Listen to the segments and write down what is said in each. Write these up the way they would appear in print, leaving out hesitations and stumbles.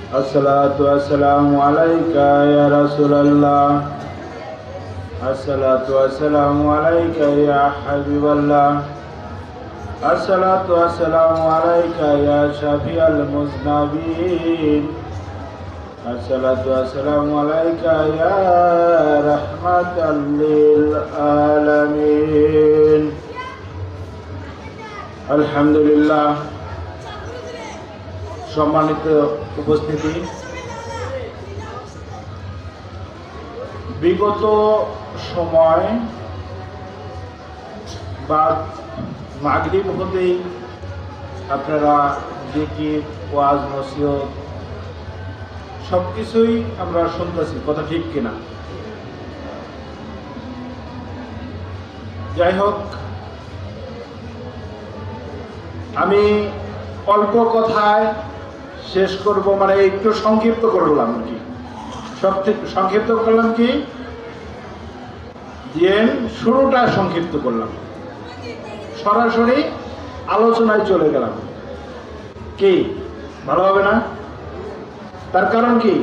अस्सलातु वस्सलामु अलैका या रसूलल्लाह, अस्सलातु वस्सलामु अलैका या हबीबल्लाह, अस्सलातु वस्सलामु अलैका या शफीअल मुज़नबीन, अस्सलातु वस्सलामु अलैका या रहमतल लिल आलमीन। अल्हम्दुलिल्लाह। সম্মানিত উপস্থিতি, বিগত সময় বা মাগরিব হতেই আপনারা জিকির, ওয়াজ, নসিহত সব কিছুই আমরা শুনতেছি, কথা ঠিক কিনা? যাই হোক, আমি অল্প কথায় শেষ করব, মানে একটু সংক্ষিপ্ত করলাম কি, সংক্ষিপ্ত করলাম কি দিয়ে শুরুটা সংক্ষিপ্ত করলাম, সরাসরি আলোচনায় চলে গেলাম। কি ভালো হবে না? তার কারণ কি,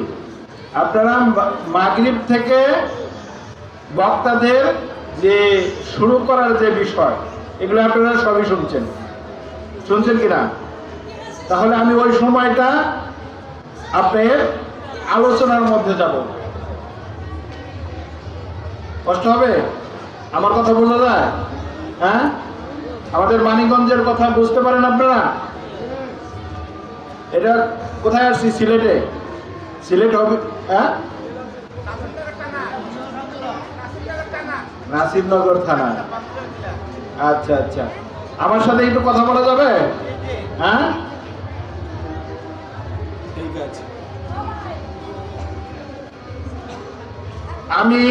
আপনারা মাগরিব থেকে বক্তাদের যে শুরু করার যে বিষয়, এগুলো আপনারা সবই শুনছেন কিনা? তাহলে আমি ওই সময়টা আপনার আলোচনার মধ্যে যাব। কষ্ট হবে? আমার কথা বোঝা যায়? হ্যাঁ, আমাদের মানিকগঞ্জের কথা বুঝতে পারেন আপনারা? এটা কোথায় আসছি? সিলেট হবে। হ্যাঁ, নাসিরনগর থানা। আচ্ছা আচ্ছা, আমার সাথে একটু কথা বলা যাবে? হ্যাঁ, ঠিক আছে। আমি